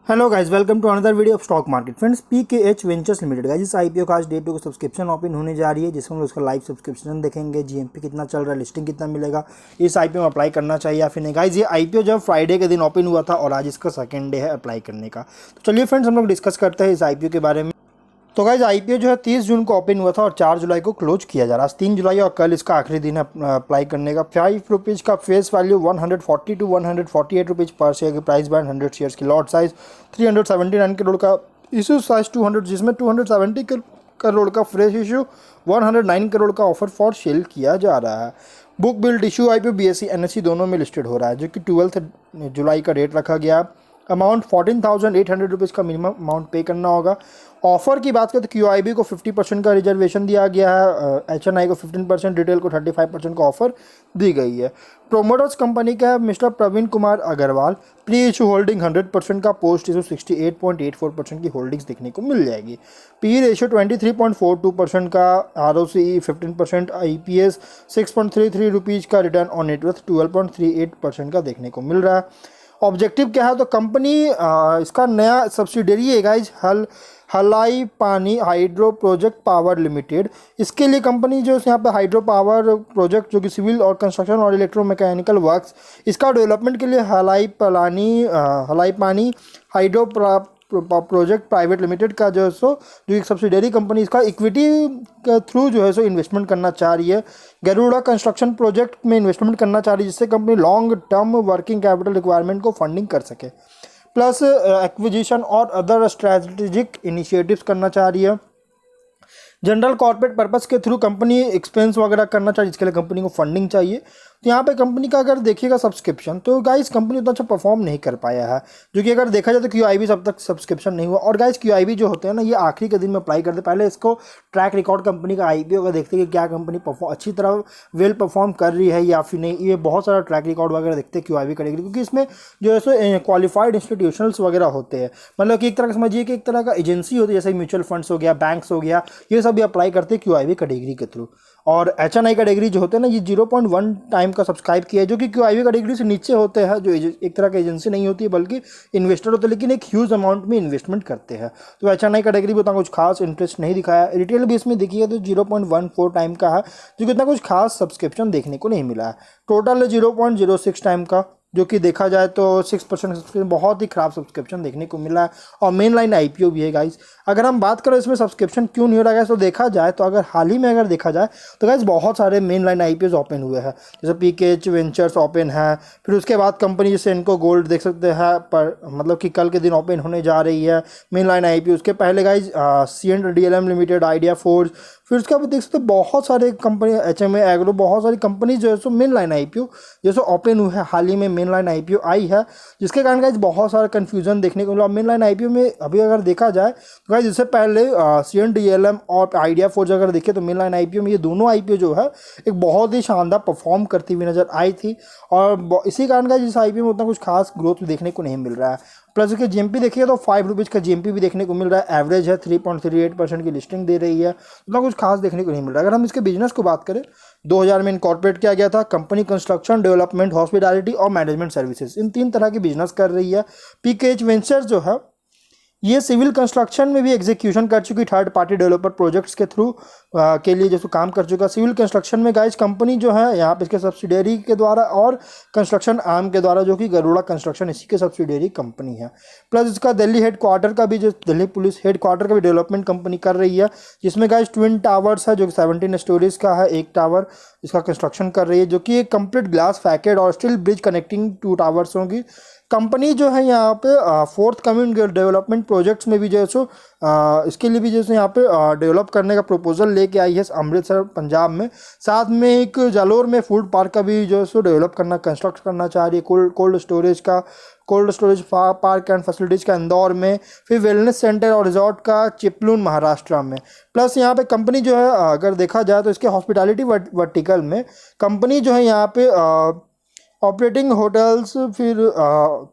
Hello guys, welcome to another video of stock market. Friends, PKH ventures limited guys, इस IPO का आज date को subscription open होने जा रही है, जिसमें हम लोग उसका लाइव सब्सक्रिप्शन देखेंगे। जीएमपी कितना चल रहा है, लिस्टिंग कितना मिलेगा, इस आईपीओ में अप्लाई करना चाहिए या फिर नहीं। गाइस, ये आईपीओ जब फ्राइडे के दिन ओपन हुआ था और आज इसका सेकंड डे है अप्लाई करने का। तो चलिए फ्रेंड्स, हम लोग डिस्कस करते हैं इस आईपीओ के बारे में। तो गाइज, आईपीओ जो है 30 जून को ओपन हुआ था और 4 जुलाई को क्लोज किया जा रहा है। आज 3 जुलाई और कल इसका आखिरी दिन है अप्लाई करने का। 5 रुपीज़ का फेस वैल्यू 140 टू 148 रुपीज़ पर शेयर की प्राइस बैंड, 100 शेयर्स की लॉट साइज, 379 करोड़ का इशू साइज 200, जिसमें 270 करोड़ का फ्रेश इशू, 109 करोड़ का ऑफर फॉर सेल किया जा रहा है। Book build issue IPO BSE NSE दोनों में लिस्टेड हो रहा है, जो कि 12 जुलाई का डेट रखा गया। अमाउंट 14,800 रुपीज़ का मिनिमम अमाउंट पे करना होगा। ऑफर की बात करें तो क्यूआईबी को 50% का रिजर्वेशन दिया गया है, एचएनआई को 15%, रिटेल को 35% का ऑफर दी गई है। प्रोमोटर्स कंपनी का है mister Praveen Kumar Agarwal. Pre issue holding 100% का, पोस्ट इशू 68.84% की होल्डिंग्स देखने को मिल जाएगी। पी रेशियो 23.42% का, आरओसी 15%, आईपीएस 6.33 रुपीज़ का, रिटर्न ऑन नेटवर्थ 12.38% का देखने को मिल रहा है। ऑब्जेक्टिव क्या है तो कंपनी इसका नया सब्सिडरी है गाइज, हलाई पानी हाइड्रो प्रोजेक्ट पावर लिमिटेड। इसके लिए कंपनी जो यहाँ पे हाइड्रो पावर प्रोजेक्ट, जो कि सिविल और कंस्ट्रक्शन और इलेक्ट्रोमैकेनिकल वर्क्स, इसका डेवलपमेंट के लिए हलाई पानी हाइड्रो प्रोजेक्ट प्राइवेट लिमिटेड का जो है सो, जो एक सब्सिडरी कंपनी, इसका इक्विटी के थ्रू जो है सो इन्वेस्टमेंट करना चाह रही है। गरुड़ा कंस्ट्रक्शन प्रोजेक्ट में इन्वेस्टमेंट करना चाह रही है, जिससे company long term working capital requirement को फंडिंग कर सके, प्लस एक्विजिशन और अदर स्ट्रेटेजिक इनिशिएटिव्स करना चाह रही है। जनरल कॉर्पोरेट पर्पस के थ्रू कंपनी एक्सपेंस वगैरह करना चाहिए, जिसके लिए कंपनी को फंडिंग चाहिए। तो यहाँ पे कंपनी का अगर देखिएगा सब्सक्रिप्शन, तो गाइस कंपनी उतना अच्छा परफॉर्म नहीं कर पाया है, जो कि अगर देखा जाए तो क्यूआईबी अब तक सब्सक्रिप्शन नहीं हुआ। और गाइस क्यूआईबी जो होते हैं ना, ये आखिरी के दिन में अप्लाई करते, पहले इसको ट्रैक रिकॉर्ड कंपनी का आईपीओ का देखते हैं कि क्या कंपनी अच्छी तरह वेल परफॉर्म कर रही है या फिर नहीं। ये बहुत सारा ट्रैक रिकॉर्ड वगैरह देखते हैं क्यूआईबी करेगी, क्योंकि इसमें जो है सो क्वालिफाइड इंस्टीट्यूशनल्स वगैरह होते हैं। मतलब कि एक तरह का समझिए कि एक तरह का एजेंसी होती है, जैसे म्यूचुअल फंड्स हो गया, बैंक्स हो गया, ये सब भी अप्लाई करते हैं क्यूआईबी कैटेगरी के थ्रू। और एचएनआई कैटेगरी जो होते हैं ना, ये 0.1 टाइम का सब्सक्राइब किया है, जो कि क्यूआईबी कैटेगरी से नीचे होते हैं, जो एक तरह की एजेंसी नहीं होती है बल्कि इन्वेस्टर होते हैं, लेकिन एक ह्यूज अमाउंट में इन्वेस्टमेंट करते हैं। तो एचएनआई कैटेगरी में उतना कुछ खास इंटरेस्ट नहीं दिखाया। रिटेल बेस में देखिए तो 0.14 टाइम का है, जो कि इतना कुछ खास सब्सक्रिप्शन देखने को नहीं मिला है। टोटल 0.06 टाइम का, जो कि देखा जाए तो 6% सब्सक्रिप्शन, बहुत ही खराब सब्सक्रिप्शन देखने को मिला है। और मेन लाइन आईपीओ भी है गाइस। अगर हम बात करें इसमें सब्सक्रिप्शन क्यों नहीं हो रहा है, तो देखा जाए तो अगर हाल ही में अगर देखा जाए तो गाइस बहुत सारे मेन लाइन आईपीओ ओपन हुए हैं, जैसे पीकेएच वेंचर्स ओपन है। फिर उसके बाद कंपनी जैसे इनको गोल्ड देख सकते हैं, पर मतलब कि कल के दिन ओपन होने जा रही है मेन लाइन आईपीओ। उसके पहले guys CNDLM limited, idea force, फिर उसके बाद देख सकते हैं बहुत सारे कंपनी, HMA एग्रो, बहुत सारी कंपनी जो है सो मेन लाइन आईपीओ जैसे ओपन हुए हैं। हाल ही में मेन लाइन आईपीओ आई है, जिसके कारण गाइस बहुत सारा कंफ्यूजन देखने को मिला। मेन लाइन आईपीओ में अभी अगर देखा जाए तो गाइस इससे पहले CNDLM और आइडिया फोर्स अगर देखे तो मेन लाइन आईपीओ में ये दोनों आईपीओ जो है एक बहुत ही शानदार परफॉर्म करती हुई नजर आई थी। और इसी कारण गाइस इस आईपीओ में उतना कुछ खास ग्रोथ देखने को नहीं मिल रहा है। प्लस उसके जीएमपी देखिए तो 5 रुपीज़ का जीएमपी भी देखने को मिल रहा है। एवरेज है 3.38% की लिस्टिंग दे रही है, उतना कुछ खास देखने को नहीं मिल रहा है। अगर हम इसके बिजनेस को बात करें, 2000 में इनकॉर्पोरेट किया गया था। कंपनी कंस्ट्रक्शन, डेवलपमेंट, हॉस्पिटैलिटी और मैनेजमेंट सर्विसेज, इन 3 तरह की बिजनेस कर रही है। पीकेएच वेंचर्स जो है ये सिविल कंस्ट्रक्शन में भी एग्जीक्यूशन कर चुकी, थर्ड पार्टी डेवलपर प्रोजेक्ट्स के थ्रू के लिए जैसे काम कर चुका। सिविल कंस्ट्रक्शन में गाइस कंपनी जो है यहाँ पे इसके सब्सिडरी के द्वारा और कंस्ट्रक्शन आर्म के द्वारा, जो कि गरुड़ा कंस्ट्रक्शन इसी के सब्सिडरी कंपनी है। प्लस इसका दिल्ली हेडक्वार्टर का भी, जो दिल्ली पुलिस हेडक्वार्टर का भी डेवलपमेंट कंपनी कर रही है, जिसमें गाइस ट्विन टावर्स है, जो कि 17 स्टोरीज का है। एक टावर इसका कंस्ट्रक्शन कर रही है, जो कि एक कंप्लीट ग्लास फैकेड और स्टील ब्रिज कनेक्टिंग 2 टावर्स होंगी। कंपनी जो है यहाँ पे फोर्थ कमिंग डेवलपमेंट प्रोजेक्ट्स में भी जो है सो इसके लिए भी जैसे यहाँ पे डेवलप करने का प्रपोजल लेके आई है अमृतसर पंजाब में। साथ में एक जालोर में फूड पार्क का भी जो है सो डेवलप करना, कंस्ट्रक्ट करना चाह रही है। Cold storage park and facilities का इंदौर में। फिर वेलनेस सेंटर और रिजॉर्ट का चिपलून महाराष्ट्र में। प्लस यहाँ पे कंपनी जो है अगर देखा जाए तो इसके हॉस्पिटैलिटी वर्टिकल में कंपनी जो है यहाँ पे ऑपरेटिंग होटल्स, फिर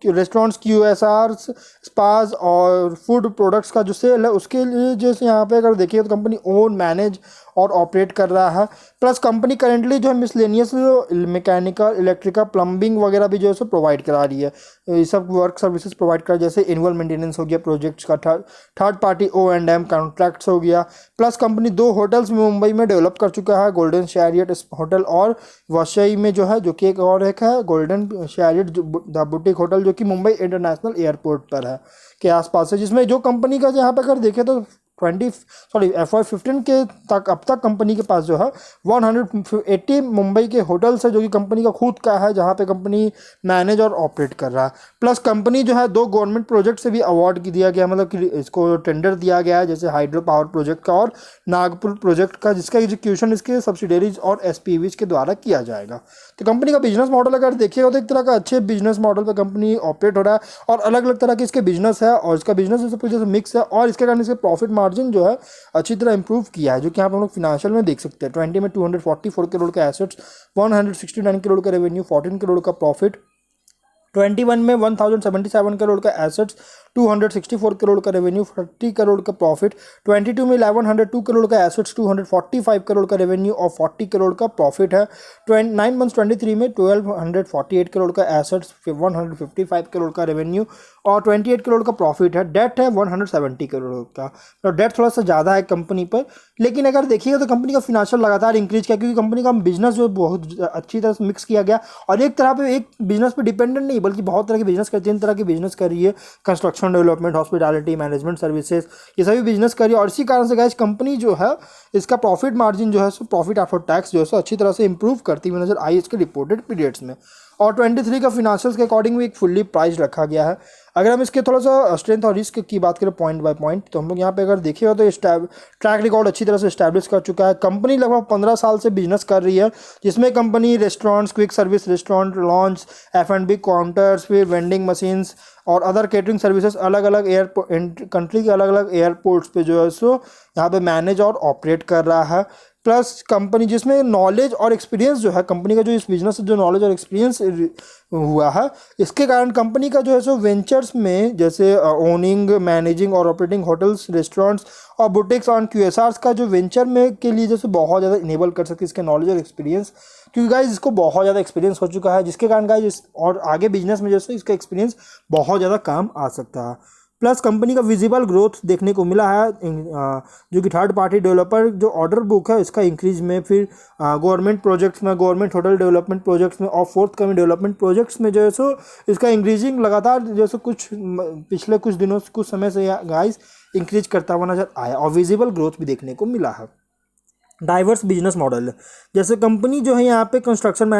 रेस्टोरेंट्स, QSRs, स्पाज और फूड प्रोडक्ट्स का जो सेल है, उसके लिए जैसे यहाँ पे अगर देखिए तो कंपनी ओन, मैनेज और ऑपरेट कर रहा है। प्लस कंपनी करेंटली जो है मिसलेनियस मैकेनिकल, इलेक्ट्रिकल, प्लम्बिंग वगैरह भी जो है सो प्रोवाइड करा रही है। ये सब वर्क सर्विसेज प्रोवाइड कर, जैसे एनुअल मेंटेनेंस हो गया, प्रोजेक्ट्स का थर्ड पार्टी O&M कॉन्ट्रैक्ट्स हो गया। प्लस कंपनी 2 होटल्स मुंबई में डेवलप कर चुका है, गोल्डन शैरियट होटल और वसई में जो है, जो कि एक है गोल्डन शैरियट द बुटीक होटल, जो कि मुंबई इंटरनेशनल एयरपोर्ट पर है के आसपास है। जिसमें जो कंपनी का यहाँ पे अगर देखें तो FY15 के तक अब तक कंपनी के पास जो है 180 मुंबई के होटल्स है, जो कि कंपनी का खुद का है, जहाँ पे कंपनी मैनेज और ऑपरेट कर रहा है। प्लस कंपनी जो है 2 गवर्नमेंट प्रोजेक्ट से भी अवार्ड दिया गया, मतलब कि इसको टेंडर दिया गया है, जैसे हाइड्रो पावर प्रोजेक्ट का और नागपुर प्रोजेक्ट का, जिसका एग्जीक्यूशन इसके सब्सिडरीज और SPVs के द्वारा किया जाएगा। तो कंपनी का बिजनेस मॉडल अगर देखिएगा तो एक तरह का अच्छे बिजनेस मॉडल पर कंपनी ऑपरेट हो रहा है, और अलग अलग तरह के इसके बिजनेस है, और इसका बिजनेस जैसे मिक्स है, और इसके कारण इसके प्रॉफिट मार्जिन जो है अच्छी तरह इंप्रूव किया है, जो कि यहाँ पर हम लोग फिनेंशियल में देख सकते हैं। 20 में 244 करोड़ का एसेट्स, 169 करोड़ का रेवेन्यू, 14 करोड़ का प्रॉफिट। 21 में 1077 करोड़ का एसेट्स, 264 करोड़ का रेवेन्यू, 30 करोड़ का प्रॉफिट। 22 में 1102 करोड़ का एसेट्स, 245 करोड़ का रेवेन्यू और 40 करोड़ का प्रॉफिट है। 9 मंथ्स 23 में 1248 करोड़ का एसेट्स, 155 करोड़ का रेवेन्यू और 28 करोड़ का प्रॉफिट है। डेट है 170 करोड़ का, तो डेट थोड़ा सा ज़्यादा है कंपनी पर, लेकिन अगर देखिएगा तो कंपनी का फिनेंशियल लगातार इंक्रीज किया, क्योंकि कंपनी का बिजनेस जो बहुत अच्छी तरह से मिक्स किया गया, और एक तरह पे एक बिजनेस पे डिपेंडेंट नहीं बल्कि बहुत तरह के बिजनेस कर, 3 तरह के बिजनेस कर रही है, construction development, hospitality, management services, ये सभी बिजनेस कर रही है। और इसी कारण से गाइस कंपनी जो है इसका प्रॉफिट मार्जिन जो है सो प्रॉफिट आफ्टर टैक्स जो है सो अच्छी तरह से इंप्रूव करती हुई नजर आई इसके रिपोर्टेड पीरियड्स में। और 23 का फिनेंशियल्स के अकॉर्डिंग भी एक फुल्ली प्राइस रखा गया है। अगर हम इसके थोड़ा सा स्ट्रेंथ और रिस्क की बात करें पॉइंट बाय पॉइंट, तो हम लोग यहाँ पे अगर देखेगा तो ट्रैक रिकॉर्ड अच्छी तरह से इस्टेब्लिश कर चुका है। कंपनी लगभग 15 साल से बिजनेस कर रही है, जिसमें company restaurants, quick service restaurant, launch, F&B counters, फिर वेंडिंग मशीन्स और अदर केटरिंग सर्विसेज अलग अलग एयरपोर्ट, कंट्री के अलग अलग एयरपोर्ट्स पे जो है सो यहाँ पे मैनेज और ऑपरेट कर रहा है। प्लस कंपनी जिसमें नॉलेज और एक्सपीरियंस जो है कंपनी का, जो इस बिजनेस से जो नॉलेज और एक्सपीरियंस हुआ है, इसके कारण कंपनी का जो है सो वेंचर्स में जैसे ओनिंग, मैनेजिंग और ऑपरेटिंग होटल्स, रेस्टोरेंट्स और बुटीक्स ऑन QSRs का जो वेंचर में के लिए जैसे बहुत ज़्यादा इनेबल कर सकती है इसके नॉलेज और एक्सपीरियंस, क्योंकि गाइज इसको बहुत ज़्यादा एक्सपीरियंस हो चुका है, जिसके कारण गाइज और आगे बिजनेस में जैसे इसका एक्सपीरियंस बहुत ज़्यादा काम आ सकता है। प्लस कंपनी का विजिबल ग्रोथ देखने को मिला है, जो कि थर्ड पार्टी डेवलपर जो ऑर्डर बुक है इसका इंक्रीज में, फिर गवर्नमेंट प्रोजेक्ट्स में, गवर्नमेंट होटल डेवलपमेंट प्रोजेक्ट्स में और फोर्थ कमिंग डेवलपमेंट प्रोजेक्ट्स में जो है सो इसका इंक्रीजिंग लगातार जैसे पिछले कुछ दिनों कुछ समय से गाइस इंक्रीज करता हुआ नजर आया, और विजिबल ग्रोथ भी देखने को मिला है। डाइवर्स बिजनेस मॉडल, जैसे कंपनी जो है यहाँ पे कंस्ट्रक्शन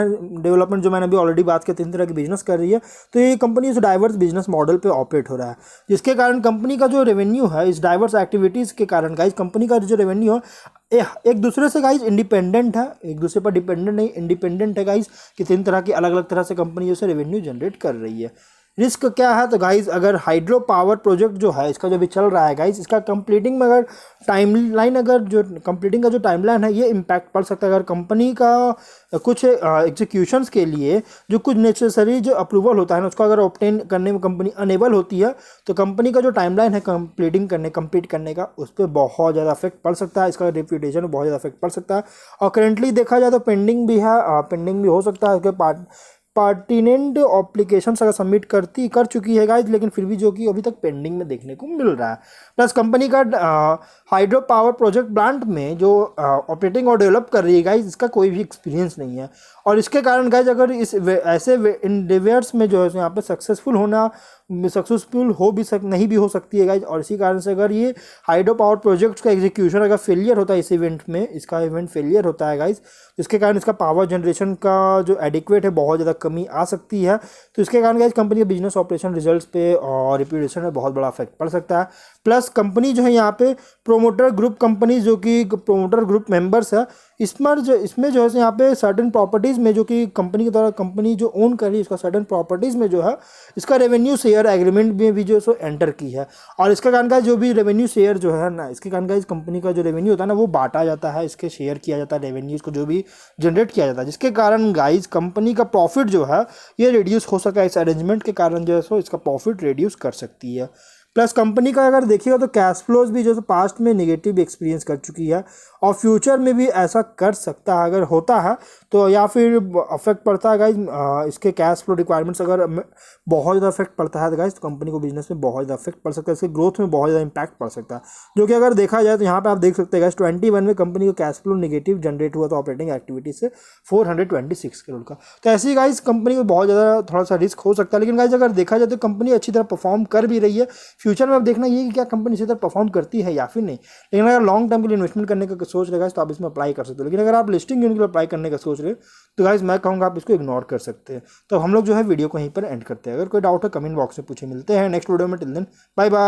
डेवलपमेंट, जो मैंने अभी ऑलरेडी बात की, 3 तरह की बिजनेस कर रही है, तो ये कंपनी इस डाइवर्स बिजनेस मॉडल पे ऑपरेट हो रहा है, जिसके कारण कंपनी का जो रेवेन्यू है इस डाइवर्स एक्टिविटीज़ के कारण गाइज कंपनी का जो रेवेन्यू है एक दूसरे से गाइज इंडिपेंडेंट है, एक दूसरे पर डिपेंडेंट नहीं, इंडिपेंडेंट है गाइज, कि 3 तरह की अलग अलग तरह से कंपनी जो है रेवेन्यू जनरेट कर रही है। रिस्क क्या है, तो गाइज अगर हाइड्रो पावर प्रोजेक्ट जो है इसका जो भी चल रहा है गाइज, इसका कंप्लीटिंग में अगर टाइमलाइन, अगर जो कंप्लीटिंग का जो टाइमलाइन है ये इम्पैक्ट पड़ सकता है। अगर कंपनी का कुछ एग्जीक्यूशंस के लिए जो कुछ नेसेसरी जो अप्रूवल होता है ना, उसको अगर ऑब्टेन करने में कंपनी अनेबल होती है, तो कंपनी का जो टाइमलाइन है कंप्लीट करने का, उस पर बहुत ज़्यादा इफेक्ट पड़ सकता है, इसका रेप्यूटेशन में बहुत ज़्यादा इफेक्ट पड़ सकता है। और करेंटली देखा जाए तो पेंडिंग भी है, पेंडिंग भी हो सकता है, उसके पार्टिनेंट एप्लीकेशन अगर सबमिट कर चुकी है गाइज, लेकिन फिर भी जो कि अभी तक पेंडिंग में देखने को मिल रहा है। प्लस कंपनी का हाइड्रो पावर प्रोजेक्ट प्लांट में जो ऑपरेटिंग और डेवलप कर रही है गाइज, इसका कोई भी एक्सपीरियंस नहीं है, और इसके कारण गाइज अगर इस ऐसे इंडेवियर्स में जो है यहाँ पे सक्सेसफुल नहीं भी हो सकती है गाइज। और इसी कारण से अगर ये हाइड्रो पावर प्रोजेक्ट्स का एग्जीक्यूशन अगर फेलियर होता है इस इवेंट में, इसका इवेंट फेलियर होता है गाइज, जिसके कारण इसका पावर जनरेशन का जो एडिक्वेट है बहुत ज़्यादा कमी आ सकती है। तो इसके कारण गाइज कंपनी के बिजनेस ऑपरेशन रिजल्ट्स पे और रेप्यूटेशन में बहुत बड़ा इफेक्ट पड़ सकता है। प्लस कंपनी जो है यहाँ पे प्रोमोटर ग्रुप कंपनी, जो कि प्रोमोटर ग्रुप मेंबर्स है, इसमें जो है यहाँ पे सर्टेन प्रॉपर्टीज़ में, जो कि कंपनी के द्वारा कंपनी जो ओन कर रही है उसका सर्टेन प्रॉपर्टीज़ में जो है इसका रेवेन्यू शेयर एग्रीमेंट में भी जो है सो एंटर की है। और इसके कारण का जो भी रेवेन्यू शेयर जो है ना, इसके कारण का इस कंपनी का जो रेवेन्यू होता है ना, वो बांटा जाता है, इसके शेयर किया जाता है रेवेन्यूज़ को जो भी जनरेट किया जाता है, जिसके कारण गाइज कंपनी का प्रॉफिट जो है ये रिड्यूस हो सका, इस अरेंजमेंट के कारण जो है सो इसका प्रॉफिट रिड्यूस कर सकती है। प्लस कंपनी का अगर देखिएगा तो कैश फ्लोज भी जो पास्ट में नेगेटिव एक्सपीरियंस कर चुकी है और फ्यूचर में भी ऐसा कर सकता है अगर होता है तो, या फिर अफेक्ट पड़ता है गाइज इसके कैश फ्लो रिक्वायरमेंट्स अगर बहुत ज़्यादा इफेक्ट पड़ता है तो गाइज तो कंपनी को बिजनेस में बहुत ज़्यादा इफेक्ट पड़ सकता है, इसके ग्रोथ में बहुत ज़्यादा इंपैक्ट पड़ सकता है। जो कि अगर देखा जाए तो यहाँ पे आप देख सकते हैं गाइज 21 में कंपनी का कैश फ्लो नेगेटिव जनरेट हुआ था ऑपरेटिंग एक्टिविटी से 426 करोड़ का। तो ऐसे ही गाइज कंपनी को बहुत ज़्यादा थोड़ा सा रिस्क हो सकता है, लेकिन गाइज अगर देखा जाए तो कंपनी अच्छी तरह परफॉर्म कर भी रही है। फ्यूचर में अब देखना ये कि क्या कंपनी इसी तरह परफॉर्म करती है या फिर नहीं। लेकिन अगर लॉन्ग टर्म के लिए इन्वेस्टमेंट करने का सोच रहे तो आप इसमें अप्लाई कर सकते हो, लेकिन अगर आप लिस्टिंग यूनिट के लिए अप्लाई करने का सोच रहे हो तो गाइज मैं कहूँगा आप इसको इग्नोर कर सकते हैं। तो हम लोग जो है वीडियो को यहीं पर एंड करते हैं। अगर कोई डाउट है कमेंट बॉक्स में पूछे। मिलते हैं नेक्स्ट वीडियो में, टिल देन बाय बाय।